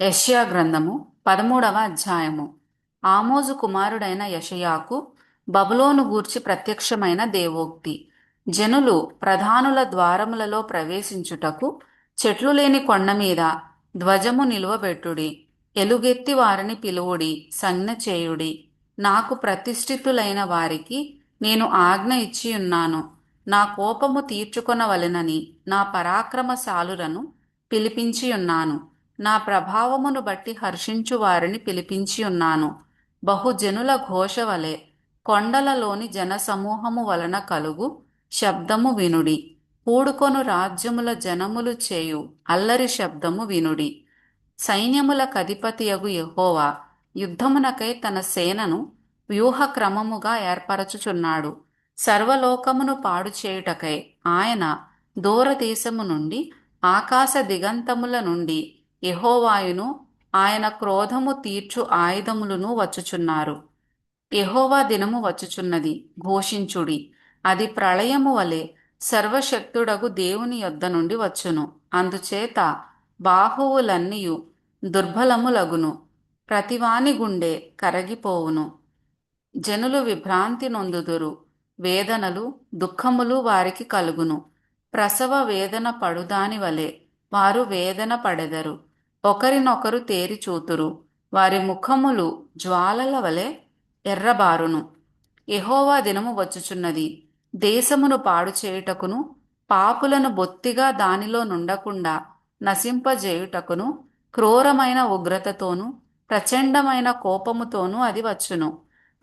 యెషయా గ్రంథము 13వ అధ్యాయము. ఆమోజు కుమారుడైన యెషయాకు బబులోను గూర్చి ప్రత్యక్షమైన దేవోక్తి. జనులు ప్రధానుల ద్వారములలో ప్రవేశించుటకు చెట్లు లేని కొండ మీద ధ్వజము నిలువబెట్టుడి. ఎలుగెత్తి వారిని పిలువుడి, సంజ్ఞ చేయుడి. నాకు ప్రతిష్ఠితులైన వారికి నేను ఆజ్ఞ ఇచ్చియున్నాను. నా కోపము తీర్చుకొనవలెనని నా పరాక్రమశాలులను పిలిపించియున్నాను. నా ప్రభావమును బట్టి హర్షించు వారిని పిలిపించి ఉన్నాను. బహుజనుల ఘోష వలె కొండలలోని జనసమూహము వలన కలుగు శబ్దము వినుడి. కూడుకొను రాజ్యముల జనములు చేయు అల్లరి శబ్దము వినుడి. సైన్యముల కధిపతియగు యెహోవా యుద్ధమునకై తన సేనను వ్యూహక్రమముగా ఏర్పరచుచున్నాడు. సర్వలోకమును పాడు చేయుటకై ఆయన దూరదేశము నుండి, ఆకాశ దిగంతముల నుండి యెహోవాయును ఆయన క్రోధము తీర్చు ఆయుధములను వచ్చుచున్నారు. యెహోవా దినము వచ్చుచున్నది, ఘోషించుడి. అది ప్రళయము వలె సర్వశక్తుడగు దేవుని యొద్ద నుండి వచ్చును. అందుచేత బాహువులన్నీయు దుర్బలములగును, ప్రతివాని గుండె కరగిపోవును. జనులు విభ్రాంతి నొందుదురు, వేదనలు దుఃఖములు వారికి కలుగును. ప్రసవ వేదన పడుదాని వలె వారు వేదన పడెదరు. ఒకరినొకరు తేరి చూతురు, వారి ముఖములు జ్వాలల వలె ఎర్రబారును. యెహోవా దినము వచ్చుచున్నది, దేశమును పాడు చేయుటకును, పాపులను బొత్తిగా దానిలో నుండకుండా నశింపజేయుటకును, క్రూరమైన ఉగ్రతతోనూ ప్రచండమైన కోపముతోనూ అది వచ్చును.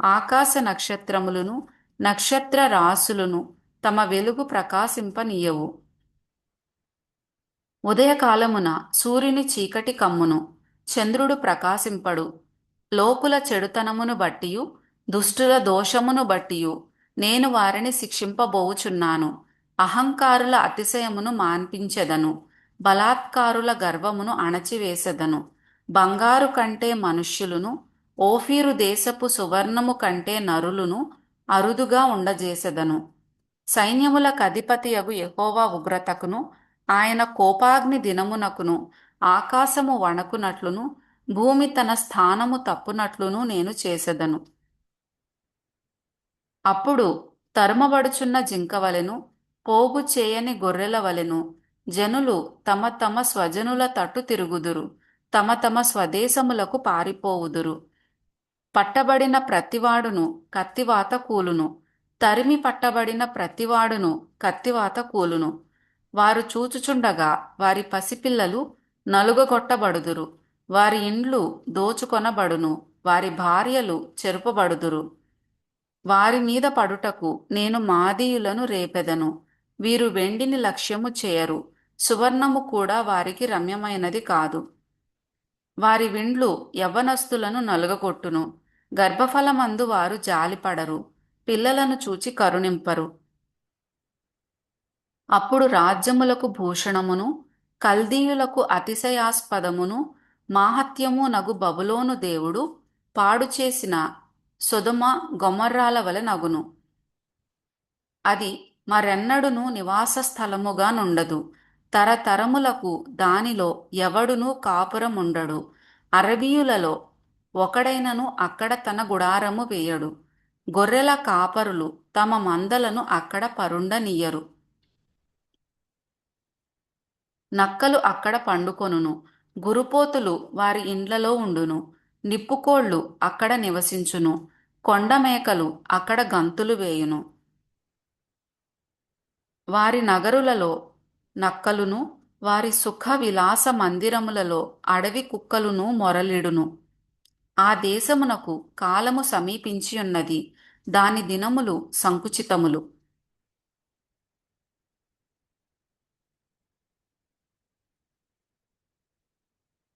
ఆకాశ నక్షత్రములను నక్షత్ర రాశులను తమ వెలుగు ప్రకాశింపనీయవు. ఉదయకాలమున సూర్యుని చీకటి కమ్మును, చంద్రుడు ప్రకాశింపడు. లోకుల చెడుతనమును బట్టియు దుష్టుల దోషమును బట్టియు నేను వారిని శిక్షింపబోవుచున్నాను. అహంకారుల అతిశయమును మాన్పించెదను, బలాత్కారుల గర్వమును అణచివేసెదను. బంగారు కంటే మనుష్యులను, ఓఫీరు దేశపు సువర్ణము కంటే నరులను అరుదుగా ఉండజేసెదను. సైన్యములకు అధిపతియగు యెహోవా ఉగ్రతకును, ఆయన కోపాగ్ని దినమునకును ఆకాశము వణకునట్లును, భూమి తన స్థానము తప్పునట్లును నేను చేసెదను. అప్పుడు తరుమబడుచున్న జింకవలెను, పోగు చేయని గొర్రెల వలెను జనులు తమ తమ స్వజనుల తట్టు తిరుగుదురు, తమ తమ స్వదేశములకు పారిపోవుదురు. పట్టబడిన ప్రతివాడును కత్తివాత కూలును, తరిమి పట్టబడిన ప్రతివాడును కత్తివాత కూలును. వారు చూచుచుండగా వారి పసిపిల్లలు నలుగగొట్టబడుదురు, వారి ఇండ్లు దోచుకొనబడును, వారి భార్యలు చెరుపబడుదురు. వారి మీద పడుటకు నేను మాదీయులను రేపెదను. వీరు వెండిని లక్ష్యము చేయరు, సువర్ణము కూడా వారికి రమ్యమైనది కాదు. వారి విండ్లు యవ్వనస్తులను నలుగగొట్టును, గర్భఫలమందు వారు జాలిపడరు, పిల్లలను చూచి కరుణింపరు. అప్పుడు రాజ్యములకు భూషణమును, కల్దీయులకు అతిశయాస్పదమును, మాహత్యము నగు బబులోను దేవుడు పాడు చేసిన సొదొమ గొమొర్రాల వలె నగును. అది మరెన్నడును నివాస స్థలముగా నుండదు. తరతరములకు దానిలో ఎవడునూ కాపురముండడు. అరబీయులలో ఒకడైనను అక్కడ తన గుడారము వేయడు. గొర్రెల కాపరులు తమ మందలను అక్కడ పరుండనీయరు. నక్కలు అక్కడ పండుకొనును, గురుపోతులు వారి ఇండ్లలో ఉండును. నిప్పుకోళ్లు అక్కడ నివసించును, కొండమేకలు అక్కడ గంతులు వేయును. వారి నగరులలో నక్కలును, వారి సుఖ విలాస మందిరములలో అడవి కుక్కలును మొరలిడును. ఆ దేశమునకు కాలము సమీపించియున్నది, దాని దినములు సంకుచితములు.